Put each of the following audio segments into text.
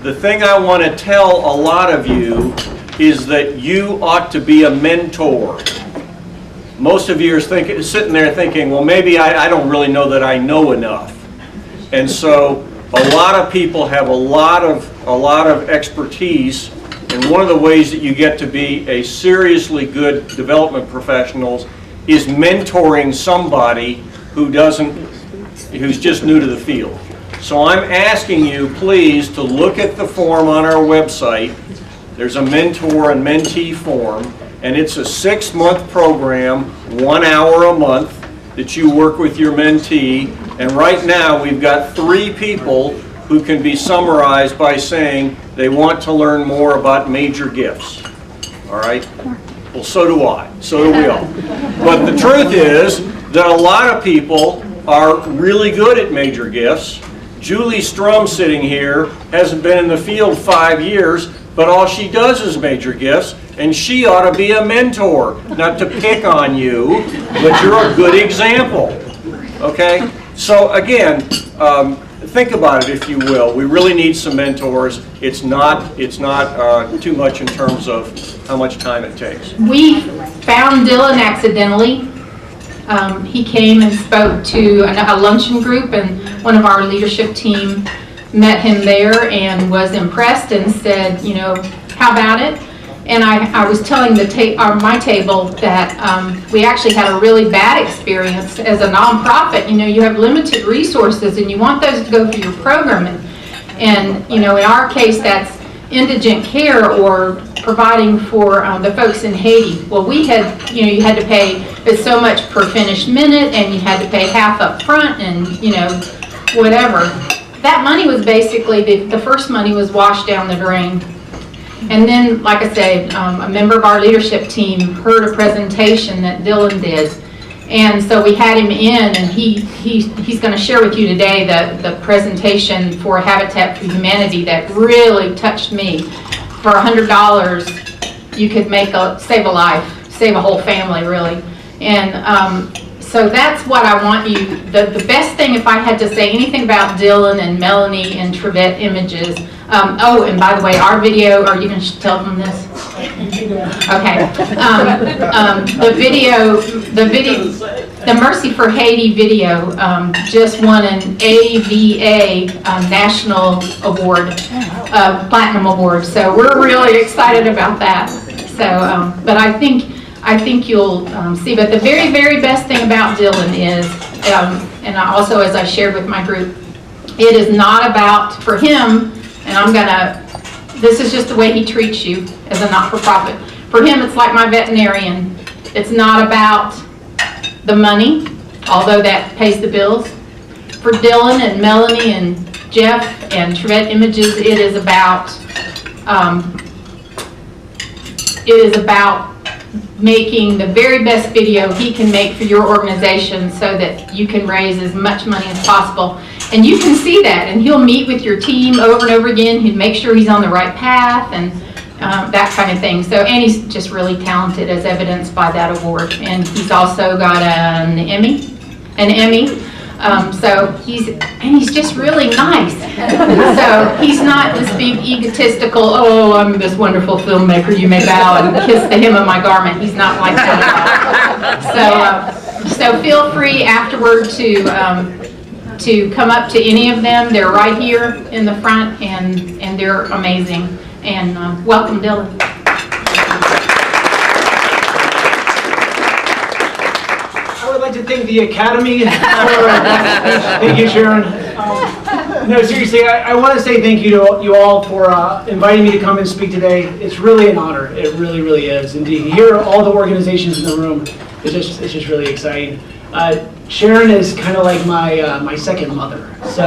The thing I want to tell a lot of you is that you ought to be a mentor. Most of you are sitting there thinking, well, maybe I don't really know that I know enough. And so a lot of people have a lot of expertise, and one of the ways that you get to be a seriously good development professional is mentoring somebody who's just new to the field. So I'm asking you, please, to look at the form on our website. There's a mentor and mentee form, and it's a 6-month program, 1 hour a month, that you work with your mentee. And right now, we've got 3 people who can be summarized by saying they want to learn more about major gifts. All right? Well, so do I. So do we all. But the truth is that a lot of people are really good at major gifts. Julie Strum, sitting here, hasn't been in the field 5 years, but all she does is major gifts, and she ought to be a mentor. Not to pick on you, but you're a good example. Okay? So again, think about it, if you will. We really need some mentors. It's not too much in terms of how much time it takes. We found Dylan accidentally. He came and spoke to a luncheon group, and one of our leadership team met him there and was impressed and said, you know, how about it? And I was telling my table that we actually had a really bad experience as a nonprofit. You know, you have limited resources and you want those to go for your program. And you know, in our case, that's indigent care or providing for the folks in Haiti. Well, we had, you know, you had to pay so much per finished minute, and you had to pay half up front, and you know, whatever. That money was basically, the first money was washed down the drain. And then, like I said, a member of our leadership team heard a presentation that Dylan did. And so we had him in, and he's going to share with you today the presentation for Habitat for Humanity that really touched me. For $100, you could save a life, save a whole family, really. And so that's what I want you, the best thing, if I had to say anything about Dylan and Melanie and Trivette Images. Oh, and by the way, our video, are you going to tell them this? Okay. The Mercy for Haiti video just won an AVA National Award, Platinum Award. So we're really excited about that. So, but I think you'll see. But the very, very best thing about Dylan is, and also as I shared with my group, it is not about, for him, and this is just the way he treats you as a not-for-profit. For him, it's like my veterinarian. It's not about the money, although that pays the bills. For Dylan and Melanie and Jeff and Trivette Images, it is about making the very best video he can make for your organization so that you can raise as much money as possible. And you can see that, and he'll meet with your team over and over again. He'd make sure he's on the right path and that kind of thing. So, and he's just really talented, as evidenced by that award. And he's also got an Emmy. So he's just really nice. So he's not this big egotistical, oh, I'm this wonderful filmmaker, you may bow and kiss the hem of my garment. He's not like that. So feel free afterward to come up to any of them. They're right here in the front, and they're amazing. And welcome, Dylan. I would like to thank the Academy. Thank you, Sharon. No, seriously, I want to say thank you to you all for inviting me to come and speak today. It's really an honor. It really, really is. And to hear all the organizations in the room, it's just really exciting. Sharon is kind of like my second mother. So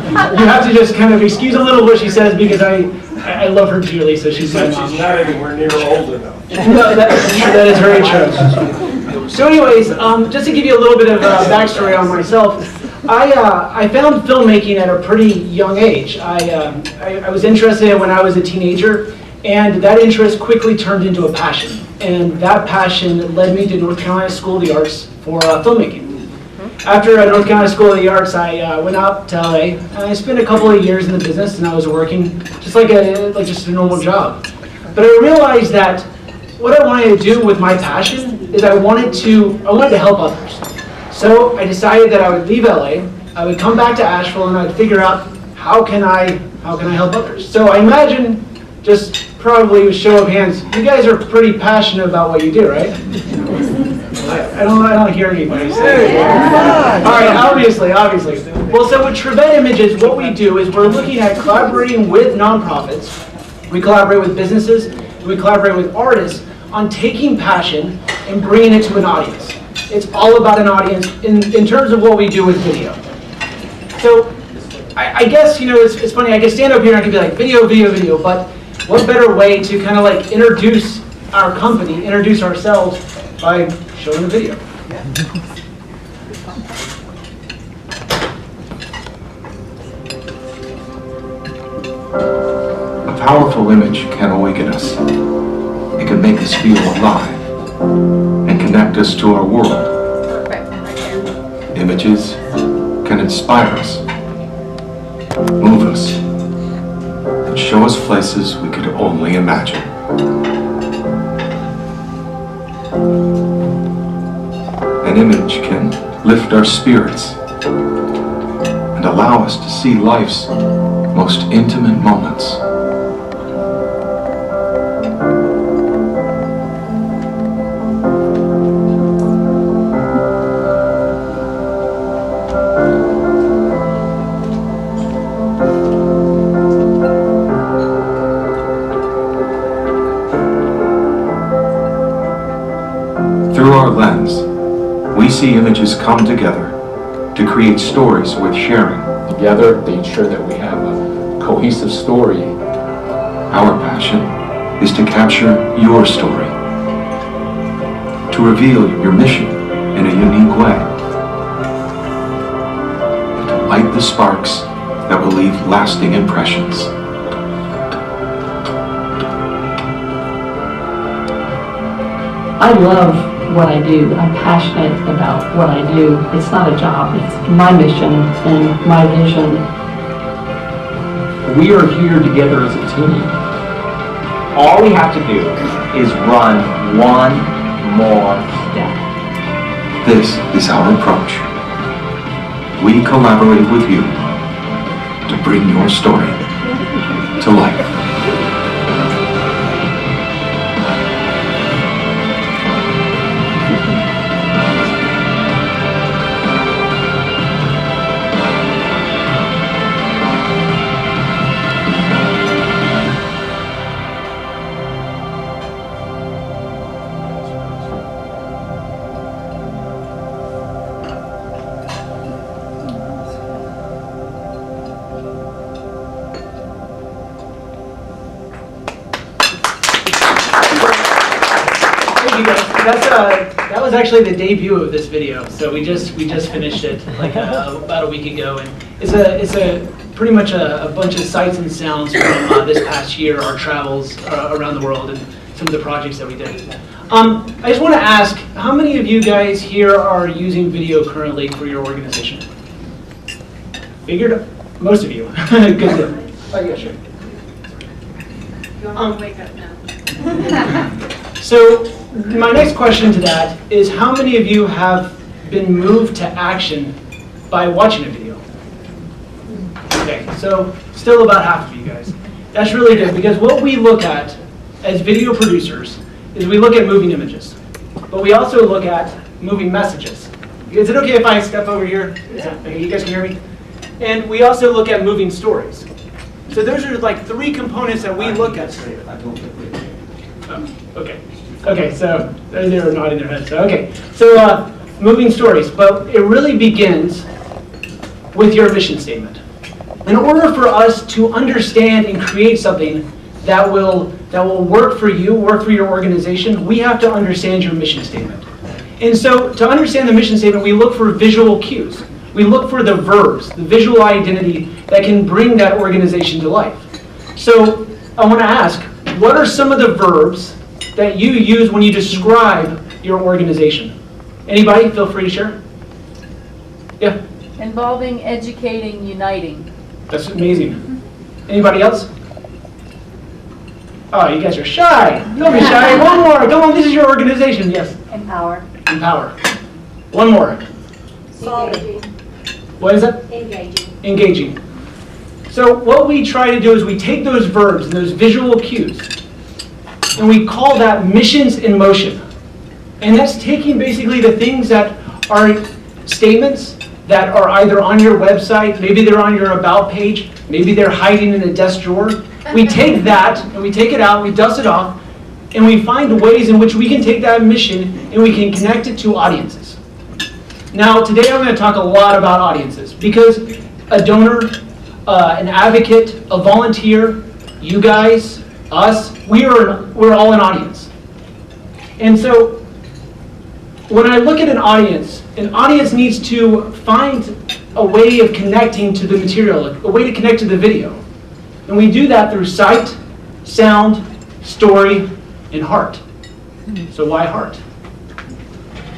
you have to just kind of excuse a little what she says, because I love her dearly, so she's my mom. She's not anywhere near old enough. No, that is very true. So anyways, just to give you a little bit of backstory on myself, I found filmmaking at a pretty young age. I was interested in it when I was a teenager, and that interest quickly turned into a passion. And that passion led me to North Carolina School of the Arts for filmmaking. after North Carolina School of the Arts, I went out to LA, and I spent a couple of years in the business, and I was working just like just a normal job. But I realized that what I wanted to do with my passion is I wanted to help others. So I decided that I would leave LA, I would come back to Asheville, and I'd figure out how can I help others. So I imagine, just probably with show of hands, you guys are pretty passionate about what you do, right? I don't hear anybody say. All right, obviously. Well, so with Trivette Images, what we do is we're looking at collaborating with nonprofits. We collaborate with businesses, and we collaborate with artists on taking passion and bringing it to an audience. It's all about an audience in terms of what we do with video. So I guess, it's funny, I can stand up here and I can be like, video, but what better way to kind of like introduce our company, introduce ourselves by showing a video. A powerful image can awaken us. It can make us feel alive and connect us to our world. Images can inspire us, move us, and show us places we could only imagine. An image can lift our spirits and allow us to see life's most intimate moments. Through our lens, we see images come together to create stories worth sharing. Together, they ensure that we have a cohesive story. Our passion is to capture your story, to reveal your mission in a unique way, and to light the sparks that will leave lasting impressions. I love what I do. I'm passionate about what I do. It's not a job, it's my mission and my vision. We are here together as a team. All we have to do is run one more step. This is our approach. We collaborate with you to bring your story to life. That was actually the debut of this video. So we just finished it like about a week ago, and it's a pretty much a bunch of sights and sounds from this past year, our travels around the world, and some of the projects that we did. I just want to ask, how many of you guys here are using video currently for your organization? Figured most of you. Good deal. Oh yeah, sure. You want to wake up now? So my next question to that is, how many of you have been moved to action by watching a video? Okay, so still about half of you guys. That's really good, because what we look at as video producers is we look at moving images, but we also look at moving messages. Is it okay if I step over here? Okay, you guys can hear me? And we also look at moving stories. So those are like three components that we look at. Oh, okay. Okay, so they were nodding their heads. So, okay, so moving stories, but it really begins with your mission statement. In order for us to understand and create something that will work for you, work for your organization, we have to understand your mission statement. And so to understand the mission statement, we look for visual cues. We look for the verbs, the visual identity that can bring that organization to life. So I want to ask, what are some of the verbs that you use when you describe your organization? Anybody? Feel free to share. Yeah, Involving, educating, uniting. that's amazing. Anybody else? Oh, you guys are shy. Don't be shy. One more. Come on, this is your organization. Yes. Empower. Empower. One more. Engaging. What is it? Engaging. Engaging. So what we try to do is we take those verbs and those visual cues, and we call that missions in motion. And that's taking basically the things that are statements that are either on your website, maybe they're on your about page, maybe they're hiding in a desk drawer. We take that and we take it out, we dust it off, and we find ways in which we can take that mission and we can connect it to audiences. Now, today I'm going to talk a lot about audiences because a donor, an advocate, a volunteer, you guys, us, we're all an audience. And so when I look at an audience needs to find a way of connecting to the material, a way to connect to the video. And we do that through sight, sound, story, and heart. So why heart?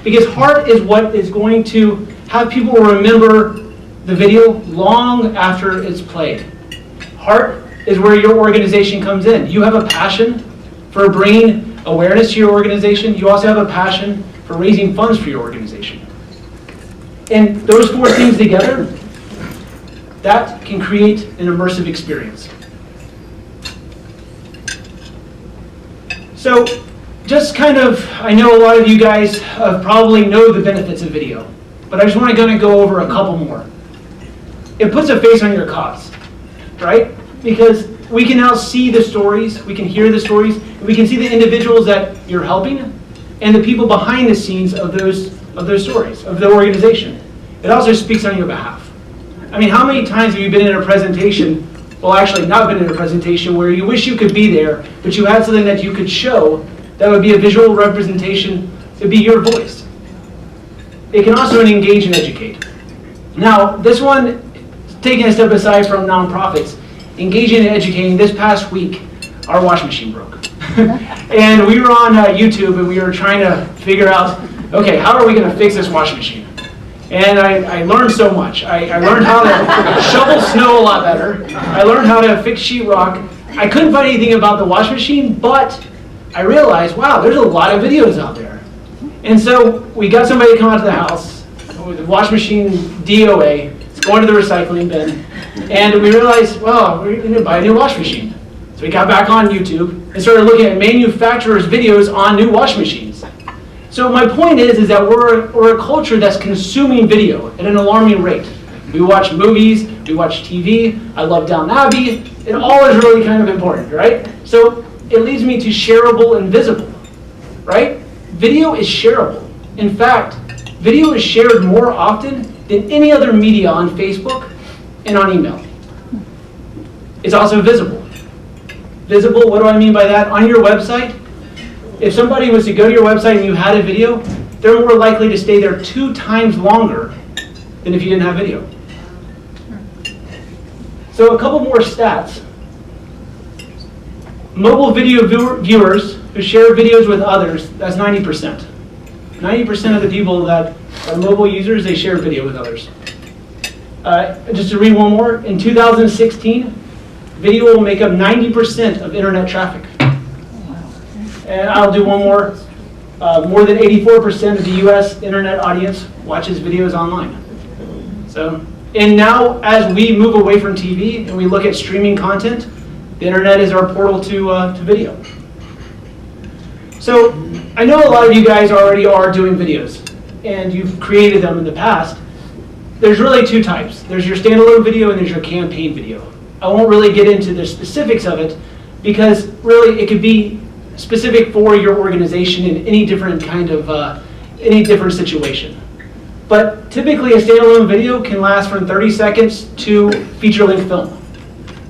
Because heart is what is going to have people remember the video long after it's played. Heart is where your organization comes in. You have a passion for bringing awareness to your organization. You also have a passion for raising funds for your organization. And those four things together, that can create an immersive experience. So just kind of, I know a lot of you guys probably know the benefits of video, but I just want to kind of go over a couple more. It puts a face on your cause, right? Because we can now see the stories, we can hear the stories, and we can see the individuals that you're helping and the people behind the scenes of those stories, of the organization. It also speaks on your behalf. I mean, how many times have you been in a presentation, well actually not been in a presentation, where you wish you could be there, but you had something that you could show that would be a visual representation, it'd be your voice. It can also engage and educate. Now, this one, taking a step aside from nonprofits, engaging and educating, this past week, our washing machine broke. And we were on YouTube and we were trying to figure out, okay, how are we going to fix this washing machine? And I learned so much. I learned how to shovel snow a lot better. I learned how to fix sheetrock. I couldn't find anything about the washing machine, but I realized, wow, there's a lot of videos out there. And so we got somebody to come out to the house with the washing machine DOA. It's going to the recycling bin. And we realized, well, we need to buy a new washing machine. So we got back on YouTube and started looking at manufacturers' videos on new washing machines. So my point is that we're a culture that's consuming video at an alarming rate. We watch movies, we watch TV, I love Downton Abbey, it all is really kind of important, right? So it leads me to shareable and visible, right? Video is shareable. In fact, video is shared more often than any other media on Facebook and on email. It's also visible. Visible, what do I mean by that? On your website, if somebody was to go to your website and you had a video, they're more likely to stay there 2 times longer than if you didn't have video. So a couple more stats. Mobile video viewers who share videos with others, that's 90%. 90% of the people that are mobile users, they share video with others. Just to read one more, in 2016, video will make up 90% of internet traffic. And I'll do one more. More than 84% of the US internet audience watches videos online. So, and now as we move away from TV and we look at streaming content, the internet is our portal to video. So I know a lot of you guys already are doing videos and you've created them in the past. There's really 2 types. There's your standalone video and there's your campaign video. I won't really get into the specifics of it because really it could be specific for your organization in any different kind of, any different situation. But typically a standalone video can last from 30 seconds to feature-length film.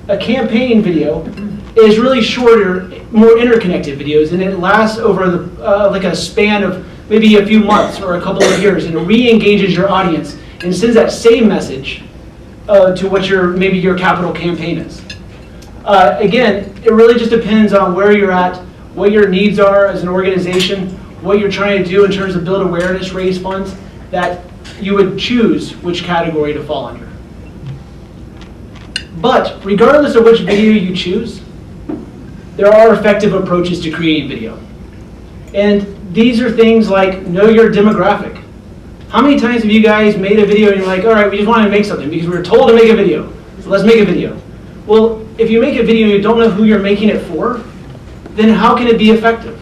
A campaign video is really shorter, more interconnected videos, and it lasts over the, like a span of maybe a few months or a couple of years, and it re-engages your audience and sends that same message to what maybe your capital campaign is. Again, it really just depends on where you're at, what your needs are as an organization, what you're trying to do in terms of build awareness, raise funds, that you would choose which category to fall under. But regardless of which video you choose, there are effective approaches to creating video. And these are things like know your demographic. How many times have you guys made a video and you're like, all right, we just wanted to make something because we were told to make a video, so let's make a video. Well, if you make a video and you don't know who you're making it for, then how can it be effective?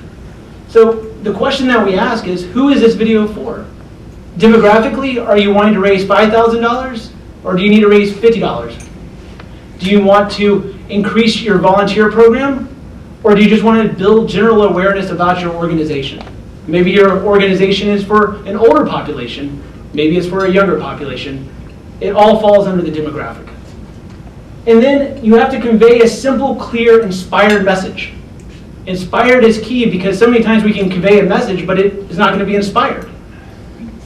So the question that we ask is, who is this video for? Demographically, are you wanting to raise $5,000 or do you need to raise $50? Do you want to increase your volunteer program or do you just want to build general awareness about your organization? Maybe your organization is for an older population, maybe it's for a younger population. It all falls under the demographic. And then you have to convey a simple, clear, inspired message. Inspired is key because so many times we can convey a message, but it is not going to be inspired.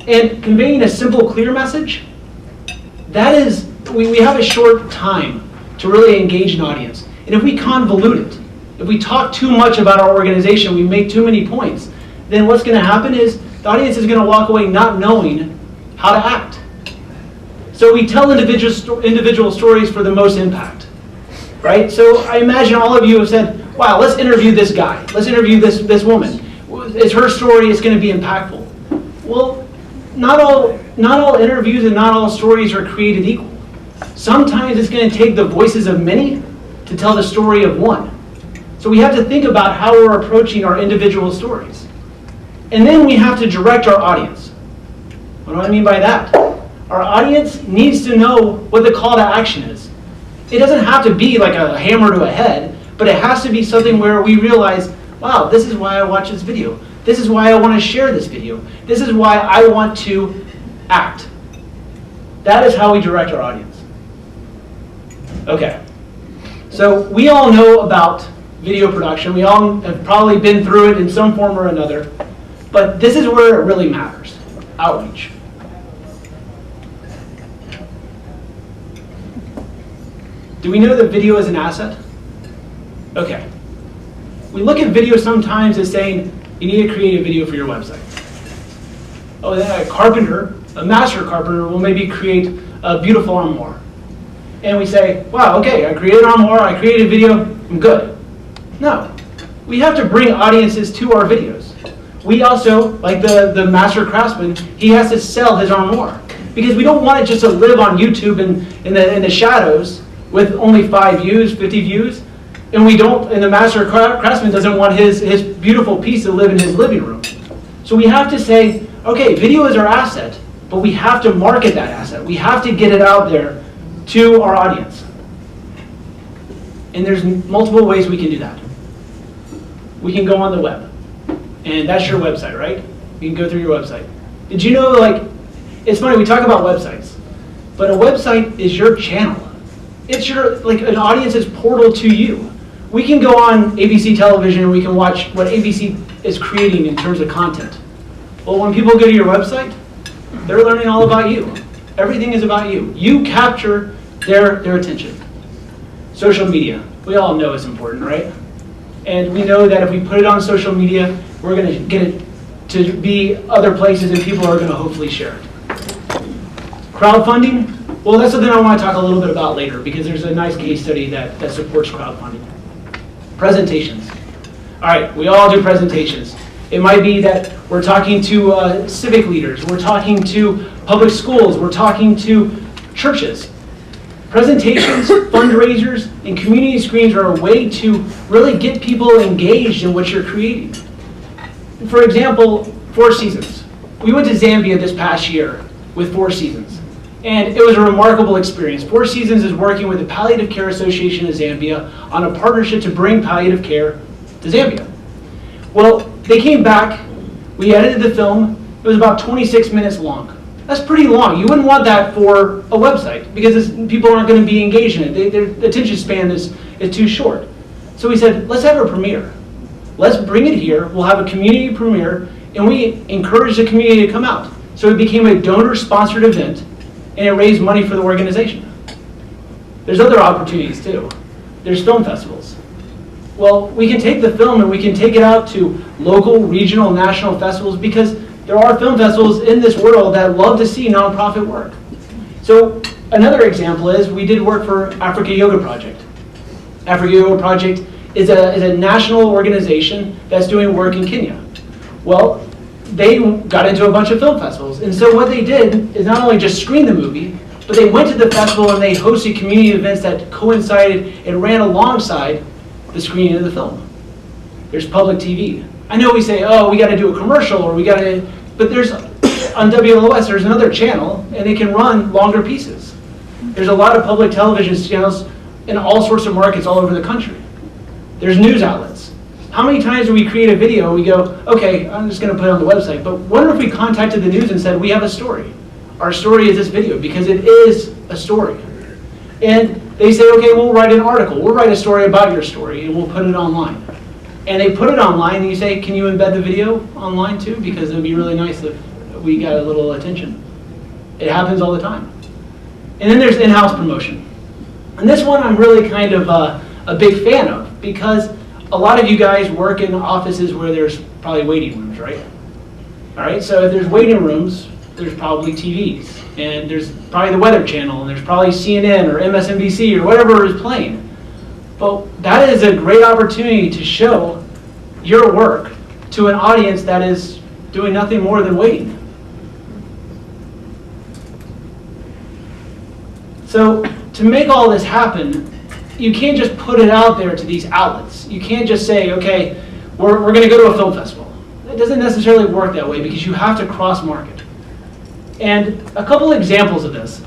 And conveying a simple, clear message, that is, we have a short time to really engage an audience. And if we convolute it, if we talk too much about our organization, we make too many points, then what's going to happen is the audience is going to walk away not knowing how to act. So we tell individual stories for the most impact, right? So I imagine all of you have said, wow, let's interview this guy. Let's interview this woman. It's her story, it's going to be impactful. Well, not all interviews and not all stories are created equal. Sometimes it's going to take the voices of many to tell the story of one. So we have to think about how we're approaching our individual stories. And then we have to direct our audience. What do I mean by that? Our audience needs to know what the call to action is. It doesn't have to be like a hammer to a head, but it has to be something where we realize, wow, this is why I watch this video. This is why I want to share this video. This is why I want to act. That is how we direct our audience. Okay. So we all know about video production. We all have probably been through it in some form or another. But this is where it really matters. Outreach. Do we know that video is an asset? Okay. We look at video sometimes as saying, you need to create a video for your website. Oh, then a carpenter, a master carpenter will maybe create a beautiful armoire. And we say, wow, okay, I created an armoire, I created a video, I'm good. No. We have to bring audiences to our videos. We also, like the master craftsman, he has to sell his armoire. Because we don't want it just to live on YouTube in the shadows with only 5 views, 50 views. And the master craftsman doesn't want his beautiful piece to live in his living room. So we have to say, okay, video is our asset, but we have to market that asset. We have to get it out there to our audience. And there's multiple ways we can do that. We can go on the web. And that's your website, right? You can go through your website. Did you know, it's funny, we talk about websites, but a website is your channel. It's an audience's portal to you. We can go on ABC television and we can watch what ABC is creating in terms of content. Well, when people go to your website, they're learning all about you. Everything is about you. You capture their attention. Social media, we all know it's important, right? And we know that if we put it on social media, we're going to get it to be other places and people are going to hopefully share it. Crowdfunding, well, that's something I want to talk a little bit about later because there's a nice case study that supports crowdfunding. Presentations. All right, we all do presentations. It might be that we're talking to civic leaders, we're talking to public schools, we're talking to churches. Presentations, fundraisers, and community screens are a way to really get people engaged in what you're creating. For example, 4 Seasons. We went to Zambia this past year with 4 Seasons, and it was a remarkable experience. 4 Seasons is working with the Palliative Care Association of Zambia on a partnership to bring palliative care to Zambia. Well, they came back, we edited the film, it was about 26 minutes long. That's pretty long. You wouldn't want that for a website because people aren't going to be engaged in it. Their attention span is too short. So we said, let's have a premiere. Let's bring it here. We'll have a community premiere, and we encourage the community to come out. So it became a donor-sponsored event, and it raised money for the organization. There's other opportunities too. There's film festivals. Well, we can take the film and we can take it out to local, regional, national festivals because there are film festivals in this world that love to see nonprofit work. So another example is we did work for Africa Yoga Project. Africa Yoga Project is a national organization that's doing work in Kenya. Well, they got into a bunch of film festivals. And so what they did is not only just screen the movie, but they went to the festival and they hosted community events that coincided and ran alongside the screening of the film. There's public TV. I know we say, oh, we got to do a commercial, or we got to, but there's, on WLOS, there's another channel, and they can run longer pieces. There's a lot of public television channels in all sorts of markets all over the country. There's news outlets. How many times do we create a video, we go, okay, I'm just going to put it on the website, but what if we contacted the news and said, we have a story. Our story is this video, because it is a story. And they say, okay, we'll write an article. We'll write a story about your story, and we'll put it online. And they put it online, and you say, can you embed the video online too? Because it would be really nice if we got a little attention. It happens all the time. And then there's in-house promotion. And this one I'm really kind of a big fan of, because a lot of you guys work in offices where there's probably waiting rooms, right? All right, so if there's waiting rooms, there's probably TVs, and there's probably the Weather Channel, and there's probably CNN or MSNBC or whatever is playing. Well, that is a great opportunity to show your work to an audience that is doing nothing more than waiting. So to make all this happen, you can't just put it out there to these outlets. You can't just say, okay, we're going to go to a film festival. It doesn't necessarily work that way, because you have to cross-market. And a couple examples of this,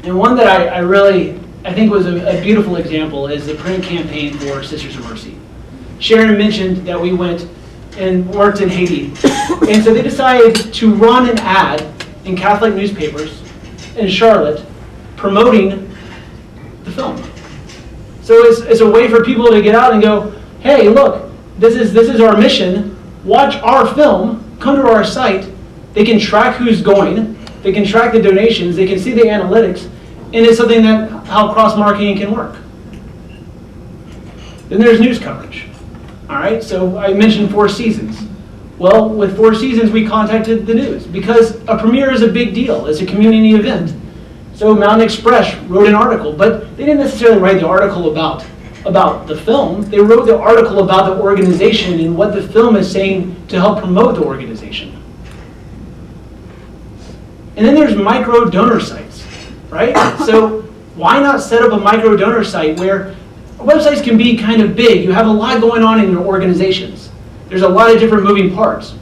and one that I think was a beautiful example, is the print campaign for Sisters of Mercy. Sharon mentioned that we went and worked in Haiti. And so they decided to run an ad in Catholic newspapers in Charlotte promoting the film. So it's a way for people to get out and go, hey, look, this is our mission. Watch our film, come to our site. They can track who's going, they can track the donations, they can see the analytics, and it's something that how cross-marketing can work. Then there's news coverage. All right, so I mentioned 4 Seasons. Well, with 4 Seasons, we contacted the news, because a premiere is a big deal. It's a community event. So Mountain Express wrote an article, but they didn't necessarily write the article about the film. They wrote the article about the organization and what the film is saying to help promote the organization. And then there's micro donor sites, right? So why not set up a micro donor site where websites can be kind of big. You have a lot going on in your organizations. There's a lot of different moving parts.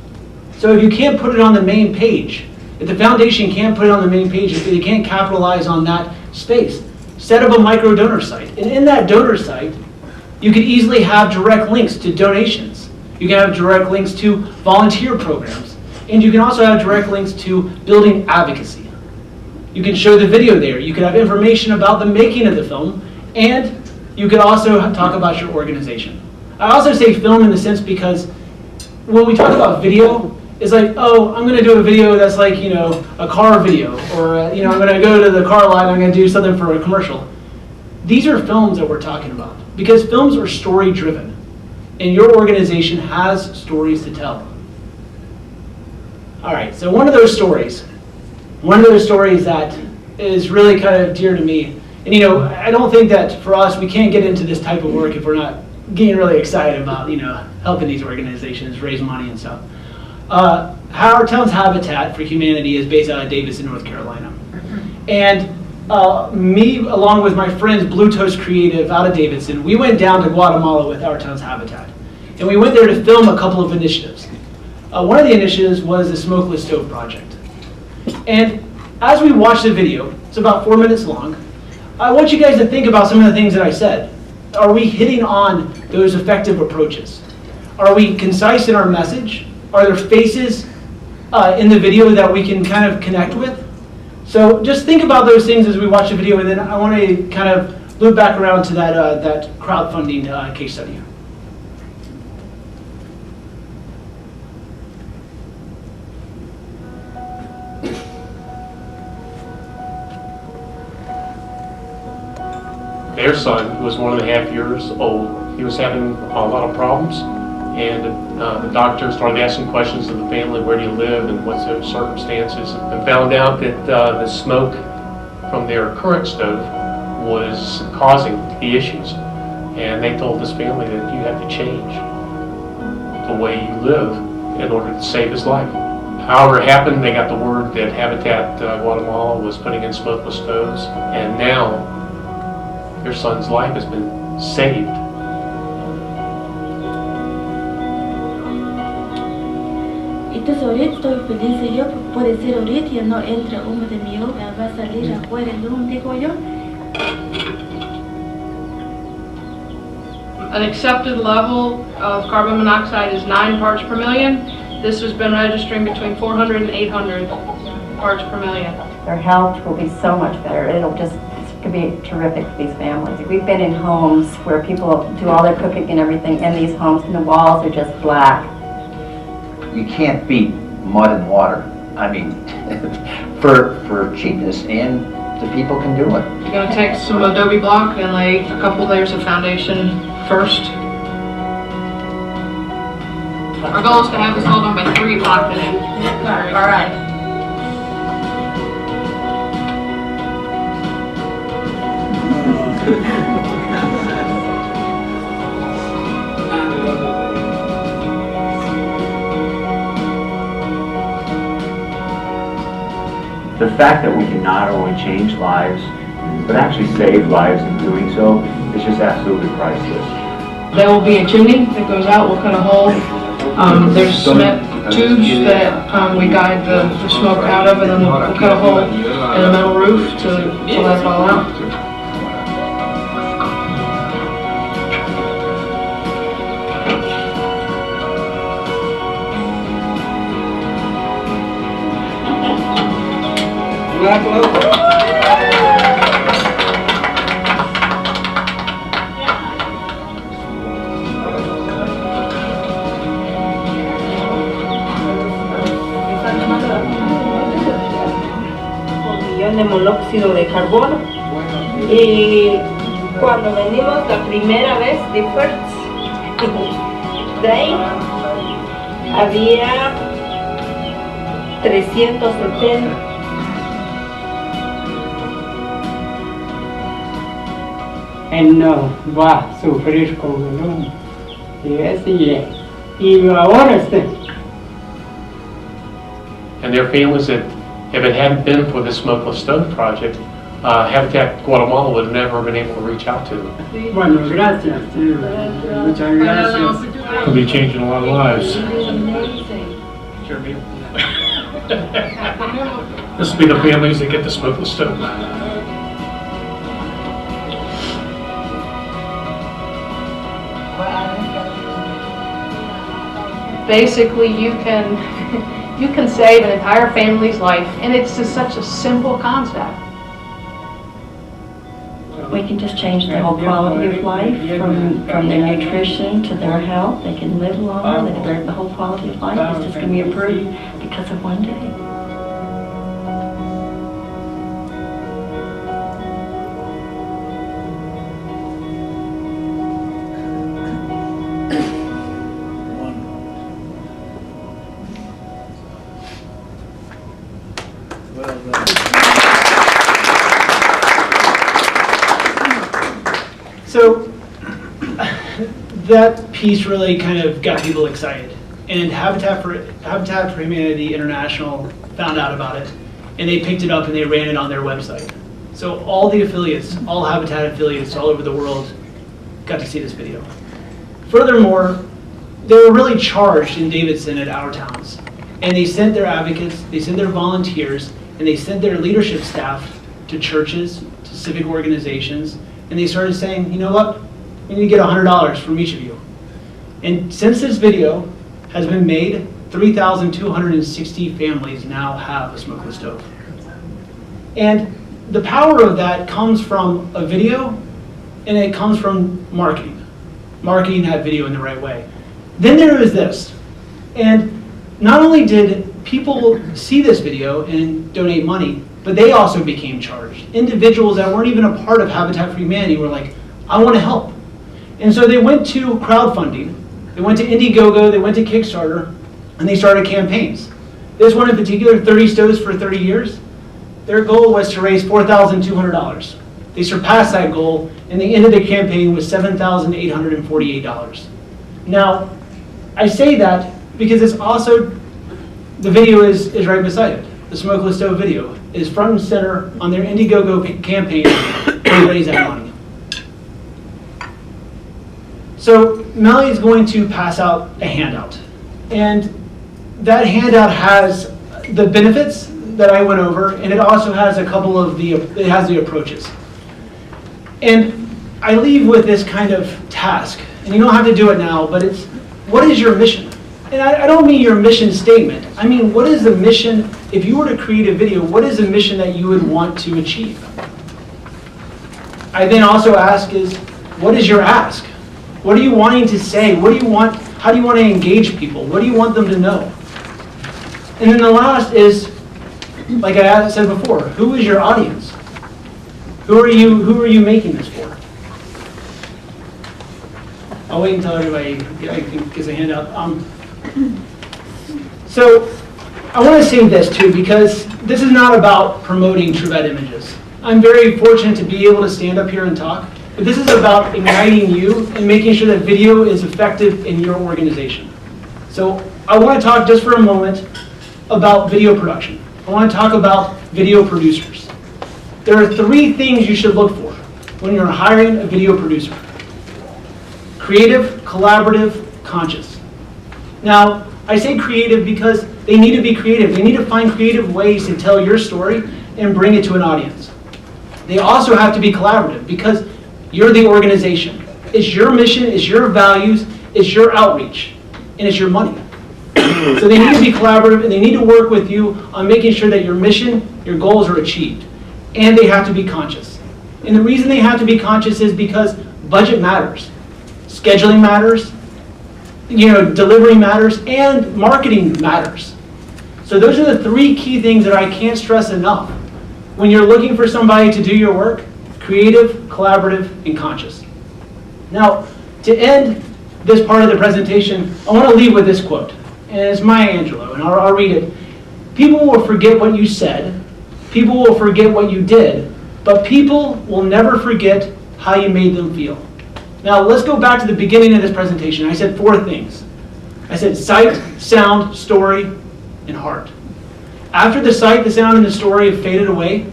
So if you can't put it on the main page, if the foundation can't put it on the main page, if they can't capitalize on that space, set up a micro donor site. And in that donor site, you could easily have direct links to donations. You can have direct links to volunteer programs. And you can also have direct links to building advocacy. You can show the video there. You can have information about the making of the film, and you could also talk about your organization. I also say film in the sense because when we talk about video, it's like, oh, I'm going to do a video that's like, you know, a car video, or you know, I'm going to go to the car lot and I'm going to do something for a commercial. These are films that we're talking about, because films are story driven, and your organization has stories to tell. All right, so one of those stories that is really kind of dear to me, and you know, I don't think that for us, we can't get into this type of work if we're not getting really excited about, you know, helping these organizations raise money and stuff. Our town's Habitat for Humanity is based out of Davidson, North Carolina. And me, along with my friends, Blue Toast Creative out of Davidson, we went down to Guatemala with Our Town's Habitat. And we went there to film a couple of initiatives. One of the initiatives was the Smokeless Stove Project. And as we watched the video, it's about 4 minutes long, I want you guys to think about some of the things that I said. Are we hitting on those effective approaches? Are we concise in our message? Are there faces in the video that we can kind of connect with? So just think about those things as we watch the video, and then I want to kind of loop back around to that crowdfunding case study. Their son, who was 1.5 years old, he was having a lot of problems. And the doctor started asking questions of the family, where do you live and what's their circumstances, and found out that the smoke from their current stove was causing the issues. And they told this family that you have to change the way you live in order to save his life. However it happened, they got the word that Habitat Guatemala was putting in smokeless stoves, and now their son's life has been saved. Entonces ahorita estoy feliz yo, puede ser ahorita ya no entra humo de mi hogar, va a salir afuera el humo, digo yo. An accepted level of carbon monoxide is 9 parts per million. This has been registering between 400 and 800 parts per million. Their health will be so much better. It could be terrific for these families. We've been in homes where people do all their cooking and everything in these homes, and the walls are just black. You can't beat mud and water. I mean, for cheapness, and the people can do it. You're going to take some adobe block and lay a couple layers of foundation first. Our goal is to have this all done by 3 o'clock today. All right. The fact that we can not only change lives, but actually save lives in doing so, is just absolutely priceless. There will be a chimney that goes out. We'll cut a hole. There's cement tubes that we guide the smoke out of, and then we'll cut a hole in a metal roof to let it all out. De monóxido de carbono, y cuando venimos la primera vez de First, de ahí había 370. Él no va a sufrir con el humo. Y ahora And there are families that, if it hadn't been for the Smokeless Stove Project, Habitat Guatemala would have never been able to reach out to them. Bueno, gracias. Muchas gracias. We'll be changing a lot of lives. This will be the families that get the smokeless stove. Basically, you can save an entire family's life, and it's just such a simple concept. We can just change the whole quality of life, from their nutrition to their health. They can live longer, the whole quality of life is just going to be improved because of one day. So that piece really kind of got people excited, and Habitat for Humanity International found out about it, and they picked it up and they ran it on their website. So all the affiliates, all Habitat affiliates all over the world got to see this video. Furthermore, they were really charged in Davidson at Our Towns, and they sent their advocates, they sent their volunteers, and they sent their leadership staff to churches, to civic organizations, and they started saying, you know what, we need to get $100 from each of you. And since this video has been made, 3,260 families now have a smokeless stove. And the power of that comes from a video, and it comes from marketing that video in the right way. Then there is this, and not only did people see this video and donate money, but they also became charged. Individuals that weren't even a part of Habitat for Humanity were like, I want to help. And so they went to crowdfunding. They went to Indiegogo, they went to Kickstarter, and they started campaigns. This one in particular, 30 Stoves for 30 Years, their goal was to raise $4,200. They surpassed that goal, and the end of the campaign was $7,848. Now, I say that because it's also, the video is right beside it. The smokeless stove video is front and center on their Indiegogo campaign to raise that money. So Melly is going to pass out a handout, and that handout has the benefits that I went over, and it also has a couple of the approaches. And I leave with this kind of task, and you don't have to do it now, but it's, what is your mission? And I don't mean your mission statement. I mean, what is the mission, if you were to create a video, what is the mission that you would want to achieve? I then also ask is, what is your ask? What are you wanting to say? What do you want, how do you want to engage people? What do you want them to know? And then the last is, like I said before, who is your audience? Who are you making this for? I'll wait until everybody gets a handout. So I want to say this too, because this is not about promoting Trivette Images. I'm very fortunate to be able to stand up here and talk, but this is about igniting you and making sure that video is effective in your organization. So I want to talk just for a moment about video production. I want to talk about video producers. There are 3 things you should look for when you're hiring a video producer: creative, collaborative, conscious. Now, I say creative because they need to be creative. They need to find creative ways to tell your story and bring it to an audience. They also have to be collaborative because you're the organization. It's your mission, it's your values, it's your outreach, and it's your money. So they need to be collaborative, and they need to work with you on making sure that your mission, your goals are achieved. And they have to be conscious. And the reason they have to be conscious is because budget matters. Scheduling matters, delivery matters, and marketing matters. So those are the 3 key things that I can't stress enough when you're looking for somebody to do your work: creative, collaborative, and conscious. Now, to end this part of the presentation, I want to leave with this quote. And it's Maya Angelou, and I'll read it. People will forget what you said, people will forget what you did, but people will never forget how you made them feel. Now, let's go back to the beginning of this presentation. I said 4 things. I said sight, sound, story, and heart. After the sight, the sound, and the story have faded away,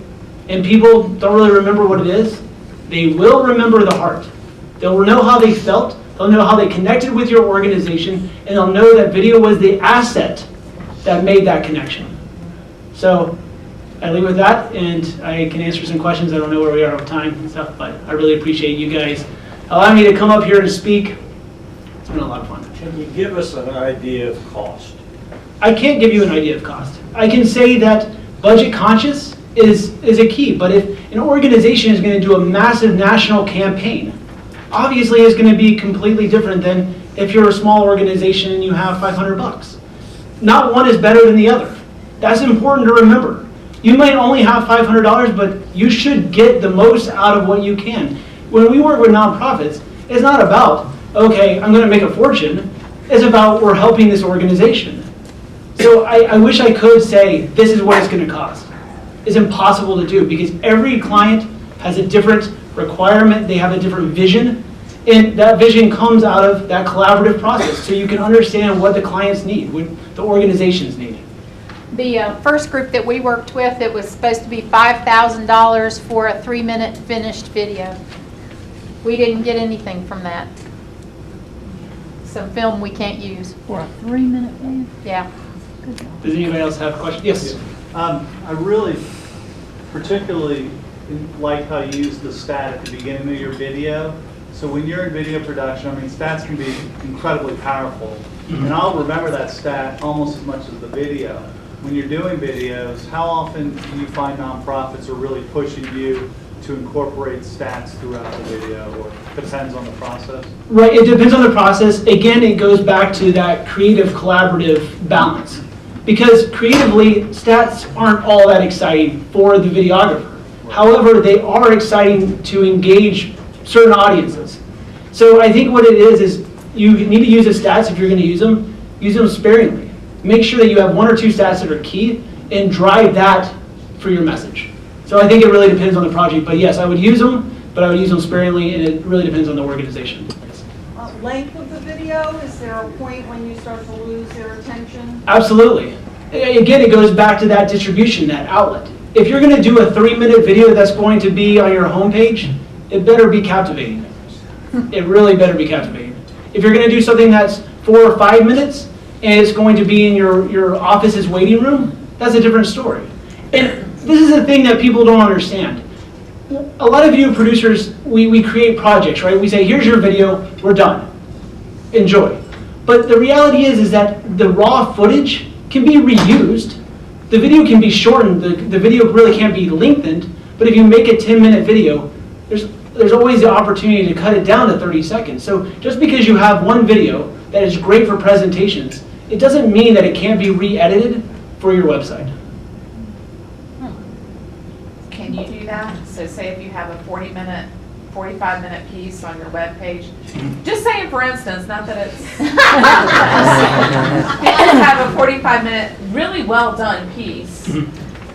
and people don't really remember what it is, they will remember the heart. They'll know how they felt, they'll know how they connected with your organization, and they'll know that video was the asset that made that connection. So, I leave with that, and I can answer some questions. I don't know where we are with time and stuff, but I really appreciate you guys allowing me to come up here and speak. It's been a lot of fun. Can you give us an idea of cost? I can't give you an idea of cost. I can say that budget conscious is a key, but if an organization is going to do a massive national campaign, obviously it's going to be completely different than if you're a small organization and you have $500. Not one is better than the other. That's important to remember. You might only have $500, but you should get the most out of what you can. When we work with nonprofits, it's not about, okay, I'm going to make a fortune. It's about, we're helping this organization. So I wish I could say, this is what it's going to cost. It's impossible to do because every client has a different requirement. They have a different vision. And that vision comes out of that collaborative process. So you can understand what the clients need, what the organizations need. The first group that we worked with, it was supposed to be $5,000 for a 3-minute finished video. We didn't get anything from that. Some film we can't use. For a 3-minute video? Yeah. Does anybody else have a question? Yes. I really particularly like how you use the stat at the beginning of your video. So when you're in video production, I mean, stats can be incredibly powerful. And I'll remember that stat almost as much as the video. When you're doing videos, how often do you find nonprofits are really pushing you to incorporate stats throughout the video, or depends on the process? Right, it depends on the process. Again, it goes back to that creative collaborative balance. Because creatively, stats aren't all that exciting for the videographer. However, they are exciting to engage certain audiences. So I think what it is you need to use the stats if you're going to use them sparingly. Make sure that you have 1 or 2 stats that are key and drive that for your message. So I think it really depends on the project, but yes, I would use them, but I would use them sparingly, and it really depends on the organization. Length of the video, is there a point when you start to lose their attention? Absolutely. Again, it goes back to that distribution, that outlet. If you're going to do a 3-minute video that's going to be on your homepage, it better be captivating. It really better be captivating. If you're going to do something that's 4 or 5 minutes and it's going to be in your office's waiting room, that's a different story. And this is the thing that people don't understand. A lot of you producers, we create projects, right? We say, here's your video, we're done. Enjoy. But the reality is that the raw footage can be reused. The video can be shortened. The video really can't be lengthened. But if you make a 10-minute video, there's always the opportunity to cut it down to 30 seconds. So just because you have one video that is great for presentations, it doesn't mean that it can't be re-edited for your website. Can you do that? So say if you have a 45-minute piece on your webpage, just saying for instance, not that it's, you have a 45-minute really well done piece,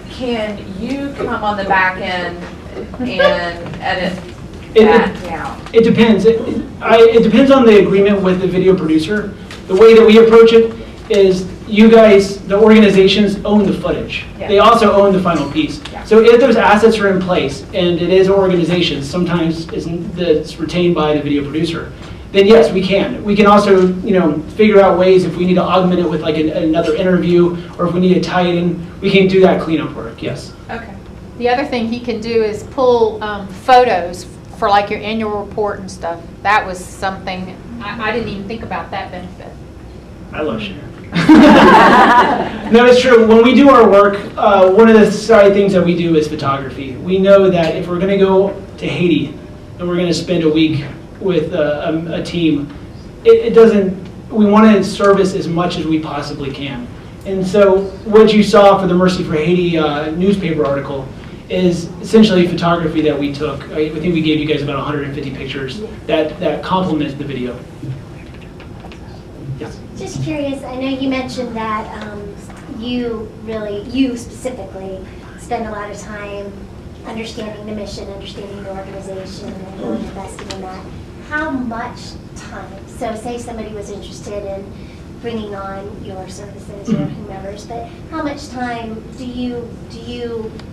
can you come on the back end and edit that down? It depends. It depends on the agreement with the video producer. The way that we approach it is you guys, the organizations, own the footage. Yeah. They also own the final piece. Yeah. So if those assets are in place and it is organizations, sometimes it's retained by the video producer, then yes, we can. We can also, figure out ways if we need to augment it with like another interview, or if we need to tie it in, we can do that cleanup work, yes. Okay. The other thing he can do is pull photos for like your annual report and stuff. That was something, I didn't even think about that benefit. I love Sharon. No, it's true. When we do our work, one of the side things that we do is photography. We know that if we're going to go to Haiti and we're going to spend a week with a team, we want to service as much as we possibly can. And so what you saw for the Mercy for Haiti newspaper article is essentially photography that we took. I think we gave you guys about 150 pictures that complement the video. Yes. Just curious, I know you mentioned that you specifically spend a lot of time understanding the mission, understanding the organization, and really investing in that. How much time? So say somebody was interested in bringing on your services or whomever's, but how much time do you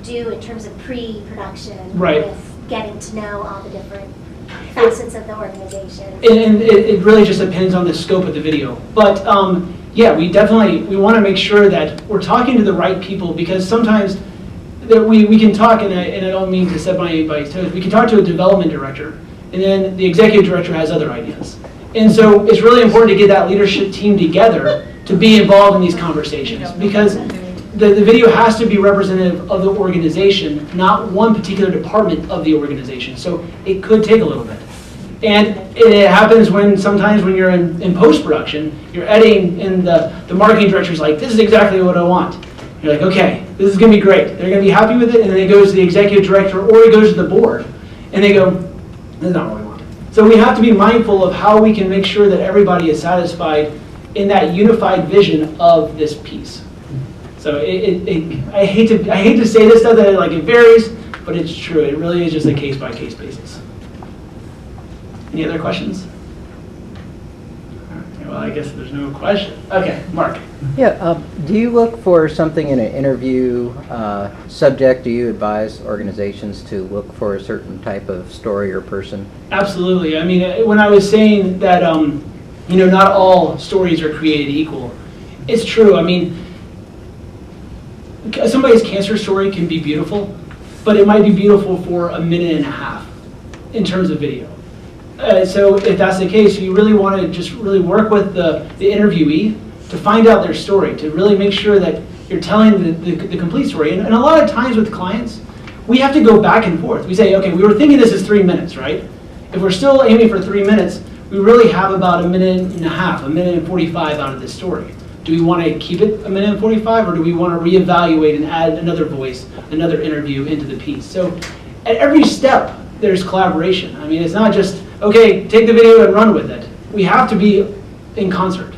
do in terms of pre-production with getting to know all the different facets of the organization? And it really just depends on the scope of the video. But yeah, we want to make sure that we're talking to the right people, because sometimes that we can talk, and I don't mean to step on anybody's toes, we can talk to a development director, and then the executive director has other ideas. And so it's really important to get that leadership team together to be involved in these conversations, because the video has to be representative of the organization, not one particular department of the organization. So it could take a little bit. And it happens sometimes when you're in post-production, you're editing, and the marketing director's like, this is exactly what I want. You're like, okay, this is going to be great. They're going to be happy with it, and then it goes to the executive director, or it goes to the board, and they go, this is not what we want. So we have to be mindful of how we can make sure that everybody is satisfied in that unified vision of this piece. So I hate to say this stuff, that it varies, but it's true. It really is just a case-by-case basis. Any other questions? Okay, well, I guess there's no question. Okay, Mark. Yeah, do you look for something in an interview subject? Do you advise organizations to look for a certain type of story or person? Absolutely. I mean, when I was saying that, not all stories are created equal, it's true. I mean, somebody's cancer story can be beautiful, but it might be beautiful for a minute and a half in terms of video. So if that's the case, you really want to just really work with the interviewee to find out their story, to really make sure that you're telling the complete story. And a lot of times with clients, we have to go back and forth. We say, okay, we were thinking this is 3 minutes, right? If we're still aiming for 3 minutes, we really have about a minute and a half, a minute and 45 out of this story. Do we want to keep it a minute and 45, or do we want to reevaluate and add another voice, another interview into the piece? So at every step, there's collaboration. I mean, it's not just, okay, take the video and run with it. we have to be in concert.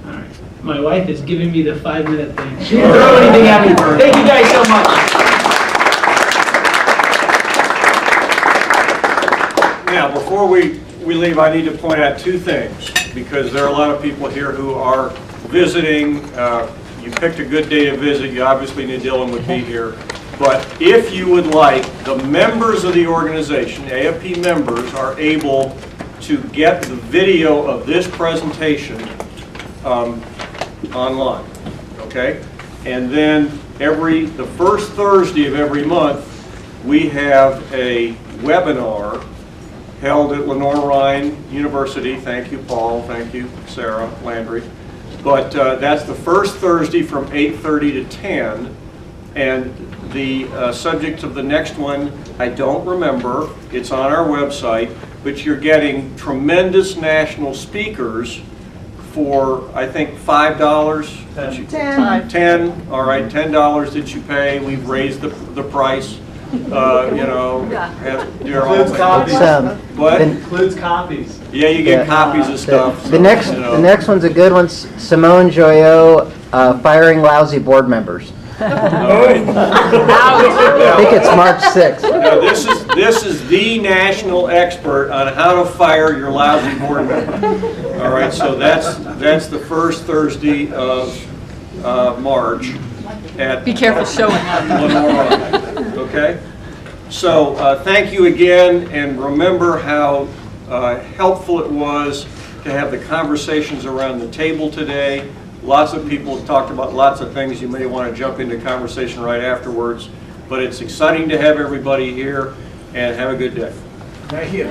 All right. My wife is giving me the 5-minute thing. She didn't throw anything at me. Thank you guys so much. Now, before we leave, I need to point out two things, because there are a lot of people here who are visiting. You picked a good day to visit. You obviously knew Dylan would be here. But if you would like, the members of the organization, AFP members, are able to get the video of this presentation online, okay? And then the first Thursday of every month, we have a webinar held at Lenore-Rhine University. Thank you, Paul. Thank you, Sarah Landry. But that's the first Thursday from 8:30 to 10. And the subject of the next one, I don't remember. It's on our website. But you're getting tremendous national speakers for, I think, $5. $10. All right, $10 that you pay. We've raised the price. Includes copies. What? Includes copies. Yeah, you get copies of stuff. The next one's a good one. Simone Joyaux, firing lousy board members. I think it's March 6th. Now, this is the national expert on how to fire your lousy board member. All right, so that's the first Thursday of March. Be careful showing up. Okay? So thank you again, and remember how helpful it was to have the conversations around the table today. Lots of people have talked about lots of things. You may want to jump into conversation right afterwards, but it's exciting to have everybody here, and have a good day. Thank you.